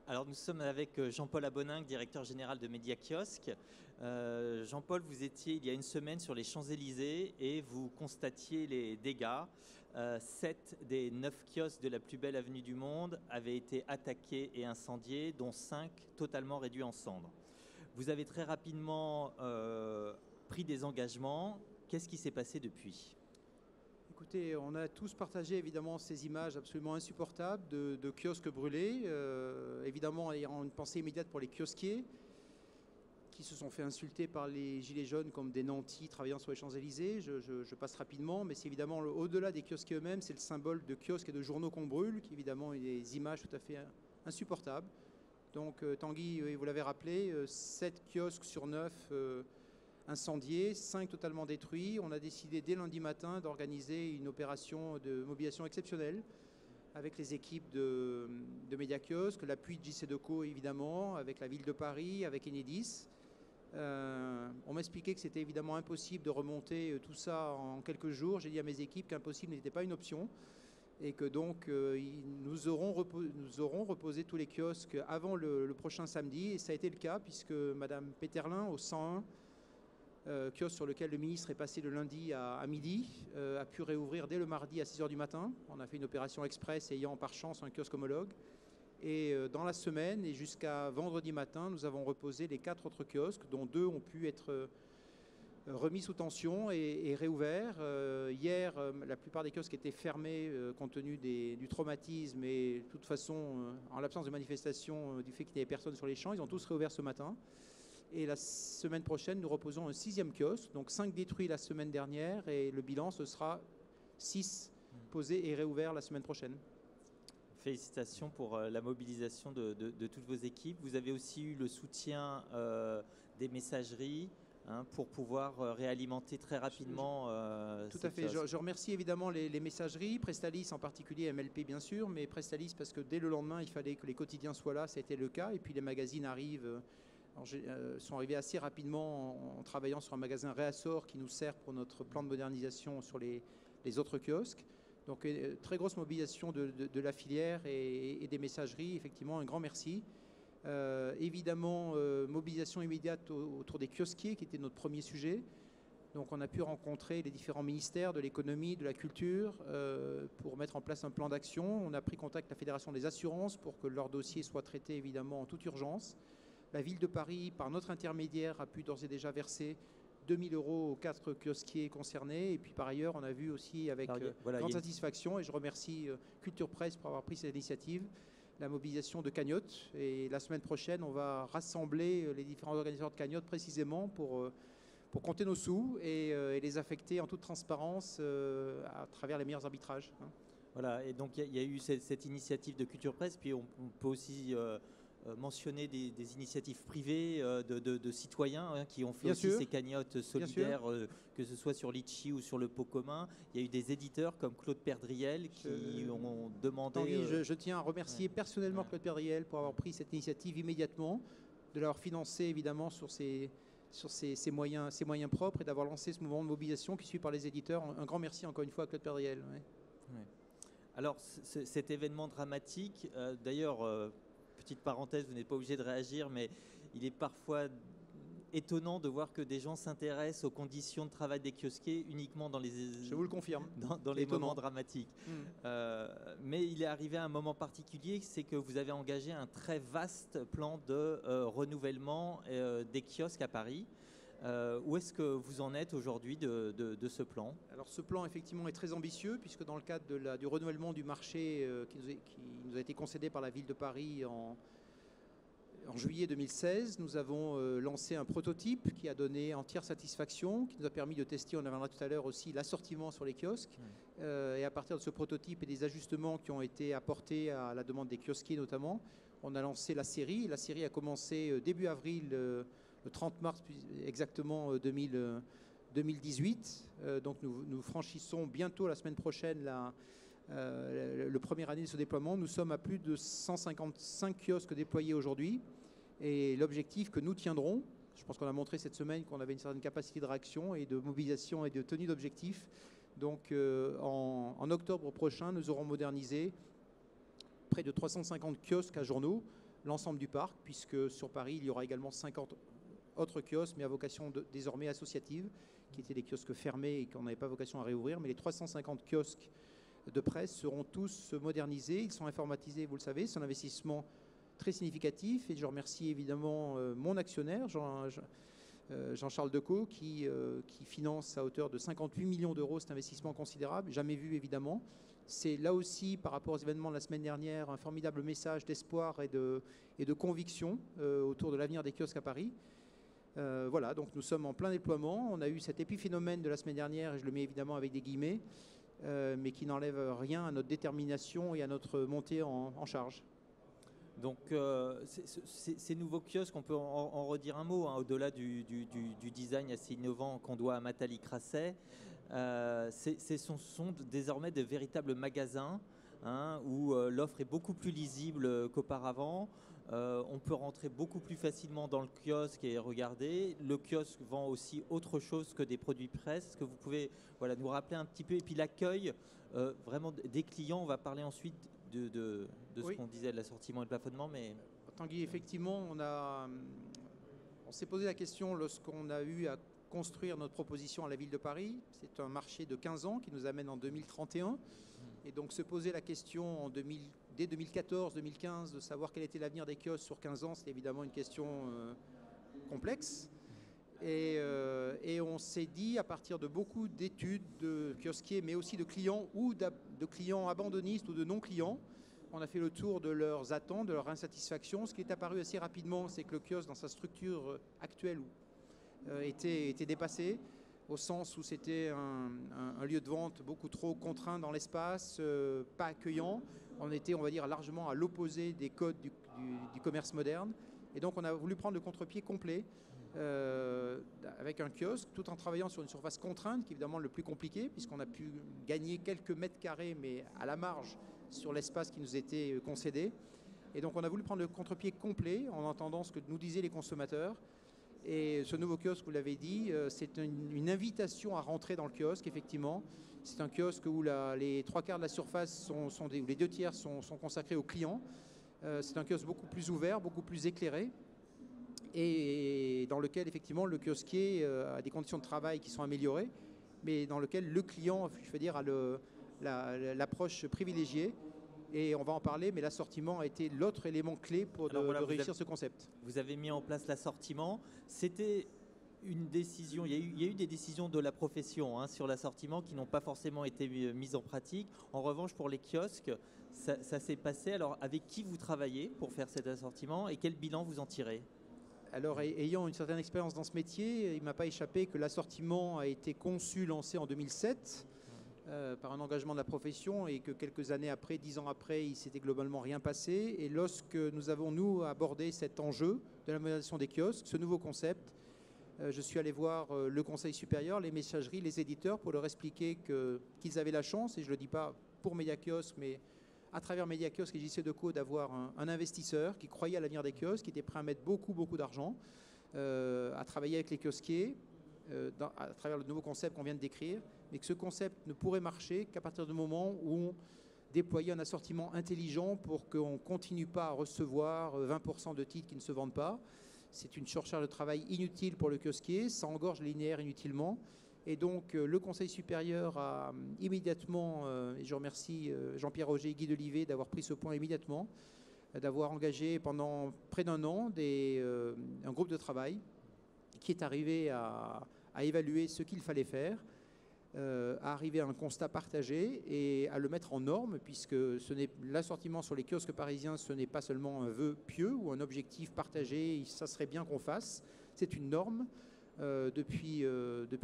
Alors nous sommes avec Jean-Paul Aboninck, directeur général de Média Kiosque. Jean-Paul, vous étiez il y a une semaine sur les Champs-Élysées et vous constatiez les dégâts. 7 des 9 kiosques de la plus belle avenue du monde avaient été attaqués et incendiés, dont 5 totalement réduits en cendres. Vous avez très rapidement pris des engagements. Qu'est-ce qui s'est passé depuis ? Écoutez, on a tous partagé évidemment ces images absolument insupportables de kiosques brûlés, évidemment ayant une pensée immédiate pour les kiosquiers qui se sont fait insulter par les gilets jaunes comme des nantis travaillant sur les Champs-Élysées. Je passe rapidement, mais c'est évidemment au-delà des kiosquiers eux-mêmes, c'est le symbole de kiosques et de journaux qu'on brûle, qui évidemment est des images tout à fait insupportables. Donc Tanguy, vous l'avez rappelé, 7 kiosques sur 9 incendiés, 5 totalement détruits. On a décidé dès lundi matin d'organiser une opération de mobilisation exceptionnelle avec les équipes de Média Kiosque, l'appui de JC Decaux évidemment, avec la ville de Paris, avec Enedis. On m'a expliqué que c'était évidemment impossible de remonter tout ça en quelques jours. J'ai dit à mes équipes qu'impossible n'était pas une option et que donc nous aurons reposé tous les kiosques avant le prochain samedi. Et ça a été le cas puisque Madame Péterlin au 101, kiosque sur lequel le ministre est passé le lundi à midi, a pu réouvrir dès le mardi à 6 h du matin. On a fait une opération express ayant par chance un kiosque homologue. Et dans la semaine et jusqu'à vendredi matin, nous avons reposé les 4 autres kiosques, dont 2 ont pu être remis sous tension et réouverts. Hier, la plupart des kiosques étaient fermés compte tenu du traumatisme et de toute façon, en l'absence de manifestation du fait qu'il n'y avait personne sur les champs, ils ont tous réouvert ce matin. Et la semaine prochaine, nous reposons un 6e kiosque, donc 5 détruits la semaine dernière, et le bilan, ce sera 6 posés et réouverts la semaine prochaine. Félicitations pour la mobilisation de toutes vos équipes. Vous avez aussi eu le soutien des messageries pour pouvoir réalimenter très rapidement. Tout à fait. Je remercie évidemment les messageries, Prestalis en particulier, MLP bien sûr, mais Prestalis parce que dès le lendemain, il fallait que les quotidiens soient là, ça a été le cas, et puis les magazines arrivent. Sont arrivés assez rapidement en travaillant sur un magasin réassort qui nous sert pour notre plan de modernisation sur les autres kiosques. Donc très grosse mobilisation de la filière et des messageries, effectivement un grand merci. Évidemment, mobilisation immédiate autour des kiosquiers qui était notre premier sujet. Donc on a pu rencontrer les différents ministères de l'économie, de la culture pour mettre en place un plan d'action. On a pris contact avec la Fédération des assurances pour que leur dossier soit traité évidemment en toute urgence. La ville de Paris, par notre intermédiaire, a pu d'ores et déjà verser 2 000 € aux 4 kiosquiers concernés. Et puis par ailleurs, on a vu aussi avec grande satisfaction, et je remercie Culture Presse pour avoir pris cette initiative, la mobilisation de cagnottes. Et la semaine prochaine, on va rassembler les différents organisateurs de cagnottes précisément pour compter nos sous et les affecter en toute transparence à travers les meilleurs arbitrages. Voilà, et donc il y a eu cette initiative de Culture Presse, puis on peut aussi mentionner des initiatives privées de citoyens qui ont fait aussi ces cagnottes solidaires, que ce soit sur Litchi ou sur le pot commun. Il y a eu des éditeurs comme Claude Perdriel qui ont demandé... Tanguy, je tiens à remercier personnellement Claude Perdriel pour avoir pris cette initiative immédiatement, de l'avoir financé évidemment sur ses moyens propres et d'avoir lancé ce mouvement de mobilisation qui suit par les éditeurs. Un grand merci encore une fois à Claude Perdriel. Ouais. Alors cet événement dramatique, d'ailleurs... Petite parenthèse, vous n'êtes pas obligé de réagir, mais il est parfois étonnant de voir que des gens s'intéressent aux conditions de travail des kiosquiers uniquement dans les... Je vous le confirme. Dans les moments dramatiques. Mais il est arrivé à un moment particulier, c'est que vous avez engagé un très vaste plan de renouvellement des kiosques à Paris. Où est-ce que vous en êtes aujourd'hui de ce plan ? Alors ce plan effectivement est très ambitieux puisque dans le cadre du renouvellement du marché qui nous a été concédé par la ville de Paris en juillet 2016, nous avons lancé un prototype qui a donné entière satisfaction, qui nous a permis de tester, on en reviendra tout à l'heure aussi, l'assortiment sur les kiosques. Et à partir de ce prototype et des ajustements qui ont été apportés à la demande des kiosquiers notamment, on a lancé la série. La série a commencé début avril, le 30 mars exactement 2018. Donc nous franchissons bientôt la semaine prochaine le premier année de ce déploiement. Nous sommes à plus de 155 kiosques déployés aujourd'hui. Et l'objectif que nous tiendrons, je pense qu'on a montré cette semaine qu'on avait une certaine capacité de réaction et de mobilisation et de tenue d'objectifs. Donc en octobre prochain, nous aurons modernisé près de 350 kiosques à journaux. l'ensemble du parc, puisque sur Paris, il y aura également 50 autres kiosques, mais à vocation désormais associative, qui étaient des kiosques fermés et qu'on n'avait pas vocation à réouvrir. Mais les 350 kiosques de presse seront tous modernisés, ils sont informatisés, vous le savez, c'est un investissement très significatif. Et je remercie évidemment mon actionnaire, Jean-Charles Decaux, qui finance à hauteur de 58 millions d'euros cet investissement considérable, jamais vu évidemment. C'est là aussi, par rapport aux événements de la semaine dernière, un formidable message d'espoir et de conviction autour de l'avenir des kiosques à Paris. Voilà, donc nous sommes en plein déploiement. On a eu cet épiphénomène de la semaine dernière, et je le mets évidemment avec des guillemets, mais qui n'enlève rien à notre détermination et à notre montée en charge. Donc ces nouveaux kiosques, on peut en redire un mot, hein, au-delà du design assez innovant qu'on doit à Matali Crasset. Ce sont désormais de véritables magasins, hein, où l'offre est beaucoup plus lisible qu'auparavant. On peut rentrer beaucoup plus facilement dans le kiosque et regarder. Le kiosque vend aussi autre chose que des produits presse. Est-ce que vous pouvez nous rappeler un petit peu? Et puis l'accueil vraiment des clients, on va parler ensuite de ce qu'on disait de l'assortiment et de plafonnement. Mais... Tanguy, effectivement, on s'est posé la question lorsqu'on a eu à construire notre proposition à la ville de Paris. C'est un marché de 15 ans qui nous amène en 2031. Et donc se poser la question dès 2014-2015 de savoir quel était l'avenir des kiosques sur 15 ans, c'est évidemment une question complexe. Et on s'est dit, à partir de beaucoup d'études de kiosquiers, mais aussi de clients ou de clients abandonnistes ou de non-clients, on a fait le tour de leurs attentes, de leur insatisfaction. Ce qui est apparu assez rapidement, c'est que le kiosque, dans sa structure actuelle, était dépassé, au sens où c'était un lieu de vente beaucoup trop contraint dans l'espace, pas accueillant. On était, on va dire, largement à l'opposé des codes du commerce moderne. Et donc on a voulu prendre le contre-pied complet avec un kiosque, tout en travaillant sur une surface contrainte, qui est évidemment le plus compliqué, puisqu'on a pu gagner quelques mètres carrés, mais à la marge, sur l'espace qui nous était concédé. Et donc on a voulu prendre le contre-pied complet, en entendant ce que nous disaient les consommateurs. Et ce nouveau kiosque, vous l'avez dit, c'est une invitation à rentrer dans le kiosque, effectivement. C'est un kiosque où les 3/4 de la surface ou les 2/3 sont consacrés aux clients. C'est un kiosque beaucoup plus ouvert, beaucoup plus éclairé, et dans lequel, effectivement, le kiosquier a des conditions de travail qui sont améliorées, mais dans lequel le client, je veux dire, a l'approche privilégiée. Et on va en parler, mais l'assortiment a été l'autre élément clé pour de réussir ce concept. Vous avez mis en place l'assortiment. C'était une décision, il y a eu des décisions de la profession, hein, sur l'assortiment qui n'ont pas forcément été mises en pratique. En revanche, pour les kiosques, ça s'est passé. Alors, avec qui vous travaillez pour faire cet assortiment et quel bilan vous en tirez? Alors, ayant une certaine expérience dans ce métier, il ne m'a pas échappé que l'assortiment a été conçu, lancé en 2007. Par un engagement de la profession, et que quelques années après, 10 ans après, il s'était globalement rien passé. Et lorsque nous avons, nous, abordé cet enjeu de la modernisation des kiosques, ce nouveau concept, je suis allé voir le Conseil supérieur, les messageries, les éditeurs, pour leur expliquer qu'ils avaient la chance, et je ne le dis pas pour Mediakiosque, mais à travers Mediakiosque et JC Decaux, d'avoir un investisseur qui croyait à l'avenir des kiosques, qui était prêt à mettre beaucoup d'argent, à travailler avec les kiosquiers, à travers le nouveau concept qu'on vient de décrire, mais que ce concept ne pourrait marcher qu'à partir du moment où on déployait un assortiment intelligent pour qu'on ne continue pas à recevoir 20% de titres qui ne se vendent pas. C'est une surcharge de travail inutile pour le kiosquier, ça engorge les linéaires inutilement. Et donc le Conseil supérieur a immédiatement, et je remercie Jean-Pierre Roger et Guy Delivet d'avoir pris ce point immédiatement, d'avoir engagé pendant près d'un an un groupe de travail qui est arrivé à évaluer ce qu'il fallait faire, à arriver à un constat partagé et à le mettre en norme, puisque l'assortiment sur les kiosques parisiens, ce n'est pas seulement un vœu pieux ou un objectif partagé, ça serait bien qu'on fasse, c'est une norme depuis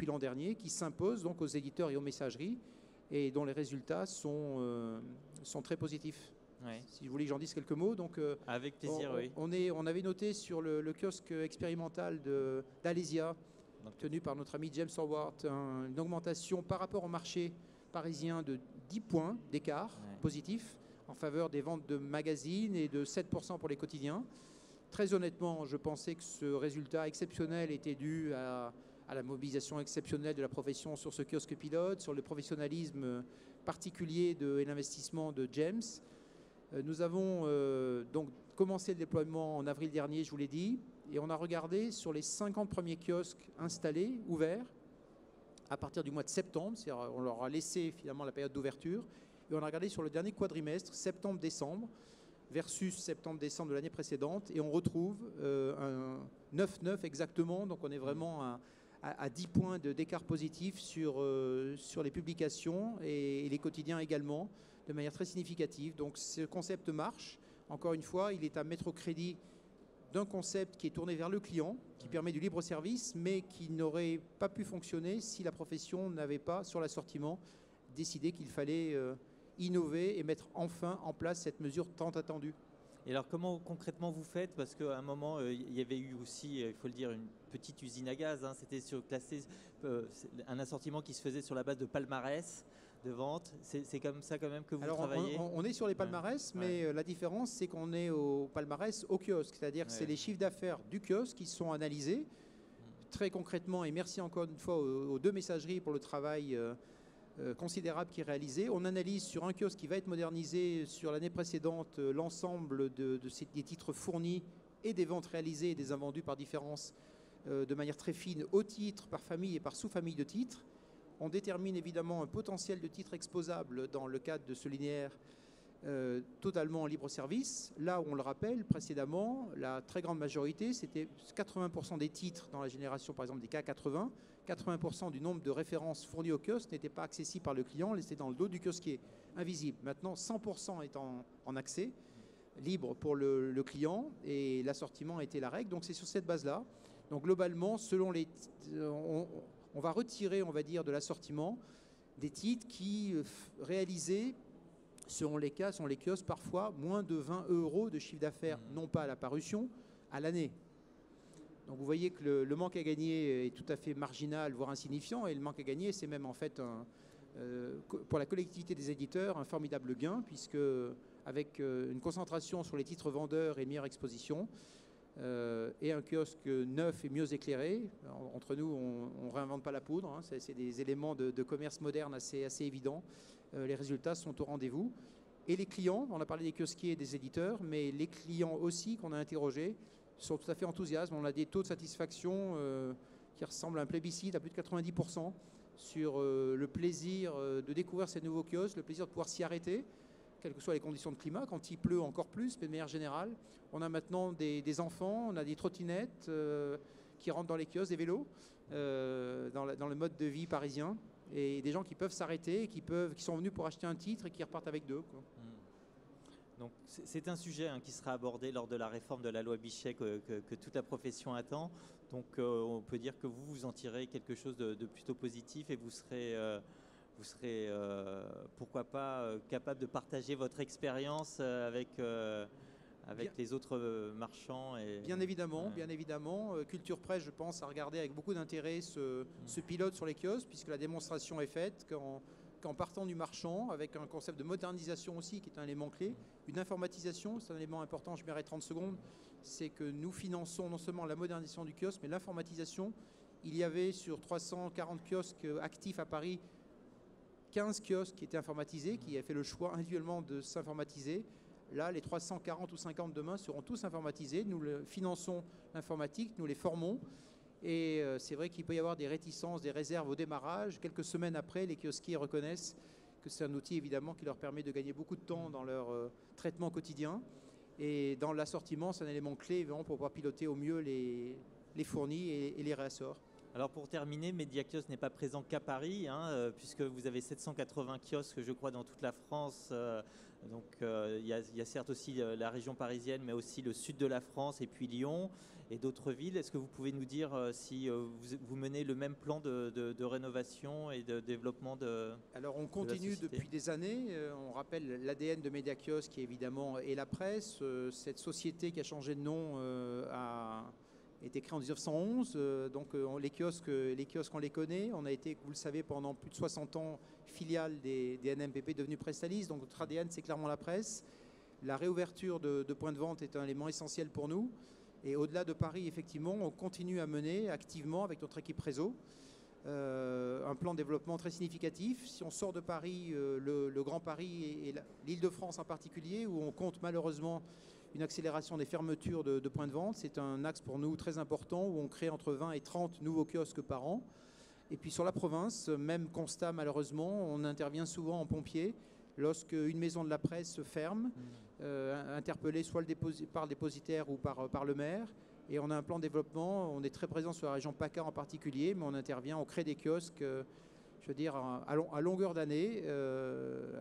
l'an dernier qui s'impose donc aux éditeurs et aux messageries et dont les résultats sont très positifs. Ouais. Si vous voulez que j'en dise quelques mots. Donc, avec plaisir, oui. On avait noté sur le kiosque expérimental d'Alésia, tenu par notre ami James Howard, une augmentation par rapport au marché parisien de 10 points d'écart positif en faveur des ventes de magazines et de 7% pour les quotidiens. Très honnêtement, je pensais que ce résultat exceptionnel était dû à la mobilisation exceptionnelle de la profession sur ce kiosque pilote, sur le professionnalisme particulier et l'investissement de James. Nous avons donc commencé le déploiement en avril dernier, je vous l'ai dit, et on a regardé sur les 50 premiers kiosques installés, ouverts, à partir du mois de septembre, c'est-à-dire on leur a laissé finalement la période d'ouverture, et on a regardé sur le dernier quadrimestre, septembre-décembre, versus septembre-décembre de l'année précédente, et on retrouve un 9,9 exactement, donc on est vraiment à 10 points d'écart positif sur les publications et les quotidiens également, de manière très significative. Donc ce concept marche. Encore une fois, il est à mettre au crédit d'un concept qui est tourné vers le client, qui permet du libre service, mais qui n'aurait pas pu fonctionner si la profession n'avait pas, sur l'assortiment, décidé qu'il fallait innover et mettre enfin en place cette mesure tant attendue. Et alors comment concrètement vous faites? Parce qu'à un moment, il y avait eu aussi, il faut le dire, une petite usine à gaz. Hein. C'était classé un assortiment qui se faisait sur la base de palmarès de vente. C'est comme ça quand même que vous travaillez? On est sur les palmarès, mais la différence, c'est qu'on est au palmarès au kiosque. C'est-à-dire que c'est les chiffres d'affaires du kiosque qui sont analysés très concrètement. Et merci encore une fois aux deux messageries pour le travail considérable qui est réalisé. On analyse sur un kiosque qui va être modernisé sur l'année précédente l'ensemble des titres fournis et des ventes réalisées et des invendus par différence de manière très fine au titre, par famille et par sous-famille de titres. On détermine évidemment un potentiel de titres exposables dans le cadre de ce linéaire totalement en libre service. Là où on le rappelle précédemment, la très grande majorité, c'était 80% des titres dans la génération par exemple des K80, 80% du nombre de références fournies au kiosque n'étaient pas accessibles par le client, laissées dans le dos du kiosquier, invisible. Maintenant, 100% est en accès, libre pour le client, et l'assortiment a été la règle. Donc c'est sur cette base-là. Donc globalement, selon on va retirer, on va dire, de l'assortiment des titres qui réalisaient, selon les cas, selon les kiosques, parfois moins de 20 € de chiffre d'affaires, non pas à la parution, à l'année. Donc vous voyez que le manque à gagner est tout à fait marginal, voire insignifiant, et le manque à gagner, c'est même en fait, pour la collectivité des éditeurs, un formidable gain, puisque avec une concentration sur les titres vendeurs et une meilleure exposition, et un kiosque neuf et mieux éclairé. Entre nous, on ne réinvente pas la poudre, hein, c'est des éléments de commerce moderne assez évidents. Les résultats sont au rendez-vous. Et les clients, on a parlé des kiosquiers et des éditeurs, mais les clients aussi qu'on a interrogés sont tout à fait enthousiastes. On a des taux de satisfaction qui ressemblent à un plébiscite à plus de 90% sur le plaisir de découvrir ces nouveaux kiosques, le plaisir de pouvoir s'y arrêter, quelles que soient les conditions de climat. Quand il pleut, encore plus, mais de manière générale. On a maintenant des enfants, on a des trottinettes qui rentrent dans les kiosques, des vélos, dans le mode de vie parisien, et des gens qui peuvent s'arrêter, qui sont venus pour acheter un titre et qui repartent avec deux, quoi. Donc c'est un sujet qui sera abordé lors de la réforme de la loi Bichet que toute la profession attend. Donc on peut dire que vous en tirez quelque chose de plutôt positif, et vous serez pourquoi pas capable de partager votre expérience avec les autres marchands. Bien évidemment. Culture Presse, je pense, a regardé avec beaucoup d'intérêt ce pilote sur les kiosques, puisque la démonstration est faite qu'en partant du marchand, avec un concept de modernisation aussi, qui est un élément clé, une informatisation, c'est un élément important, je m'arrête 30 secondes, c'est que nous finançons non seulement la modernisation du kiosque, mais l'informatisation. Il y avait sur 340 kiosques actifs à Paris, 15 kiosques qui étaient informatisés, qui avaient fait le choix individuellement de s'informatiser. Là, les 340 ou 50 demain seront tous informatisés. Nous finançons l'informatique, nous les formons. Et c'est vrai qu'il peut y avoir des réticences, des réserves au démarrage. Quelques semaines après, les kiosquiers reconnaissent que c'est un outil évidemment qui leur permet de gagner beaucoup de temps dans leur traitement quotidien. Et dans l'assortiment, c'est un élément clé évidemment, pour pouvoir piloter au mieux les fournis et les réassorts. Alors pour terminer, Mediakiosque n'est pas présent qu'à Paris, puisque vous avez 780 kiosques, je crois, dans toute la France. Donc il y a certes aussi la région parisienne, mais aussi le sud de la France et puis Lyon et d'autres villes. Est-ce que vous pouvez nous dire si vous menez le même plan de rénovation et de développement Alors on continue depuis des années. On rappelle l'ADN de Mediakiosque qui évidemment est la presse. Cette société qui a changé de nom a été créée en 1911. Donc les kiosques on les connaît. On a été, vous le savez, pendant plus de 60 ans filiale des NMPP devenue Prestalis. Donc notre ADN, c'est clairement la presse. La réouverture de points de vente est un élément essentiel pour nous. Et au-delà de Paris, effectivement, on continue à mener activement avec notre équipe réseau un plan de développement très significatif. Si on sort de Paris, le Grand Paris et l'Île-de-France en particulier, où on compte malheureusement une accélération des fermetures de points de vente. C'est un axe pour nous très important où on crée entre 20 et 30 nouveaux kiosques par an. Et puis sur la province, même constat malheureusement, on intervient souvent en pompier lorsque une maison de la presse se ferme, interpellée soit par le dépositaire ou par le maire. Et on a un plan de développement, on est très présent sur la région PACA en particulier, mais on intervient, on crée des kiosques, je veux dire, à longueur d'année,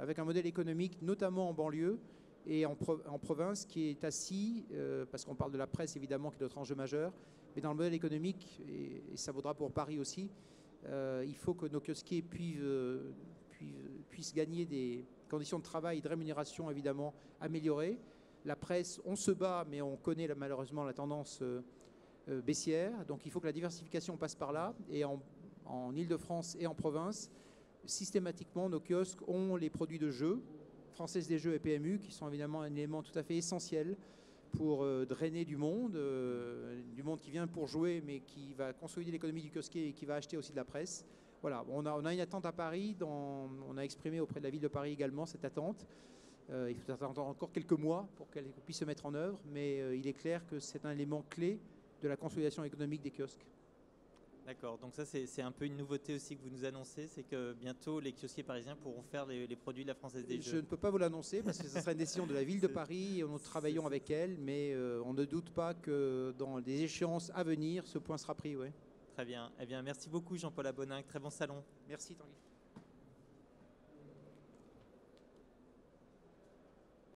avec un modèle économique, notamment en banlieue et en province, qui est assis, parce qu'on parle de la presse évidemment, qui est notre enjeu majeur, mais dans le modèle économique, et ça vaudra pour Paris aussi, il faut que nos kiosquiers puissent gagner des conditions de travail et de rémunération évidemment améliorées. La presse, on se bat, mais on connaît malheureusement la tendance baissière. Donc il faut que la diversification passe par là. Et en Ile-de-France et en province, systématiquement, nos kiosques ont les produits de jeux, Française des Jeux et PMU, qui sont évidemment un élément tout à fait essentiel pour drainer du monde qui vient pour jouer, mais qui va consolider l'économie du kiosquier et qui va acheter aussi de la presse. Voilà, on a une attente à Paris, on a exprimé auprès de la ville de Paris également cette attente. Il faut attendre encore quelques mois pour qu'elle puisse se mettre en œuvre, mais il est clair que c'est un élément clé de la consolidation économique des kiosques. D'accord, donc ça c'est un peu une nouveauté aussi que vous nous annoncez, c'est que bientôt les kiosquiers parisiens pourront faire les produits de la Française des Jeux. Je ne peux pas vous l'annoncer parce que ce sera une décision de la ville de Paris et nous travaillons avec elle, mais on ne doute pas que dans des échéances à venir, ce point sera pris. Ouais. Très bien, eh bien merci beaucoup Jean-Paul Aboninck, très bon salon. Merci Tanguy.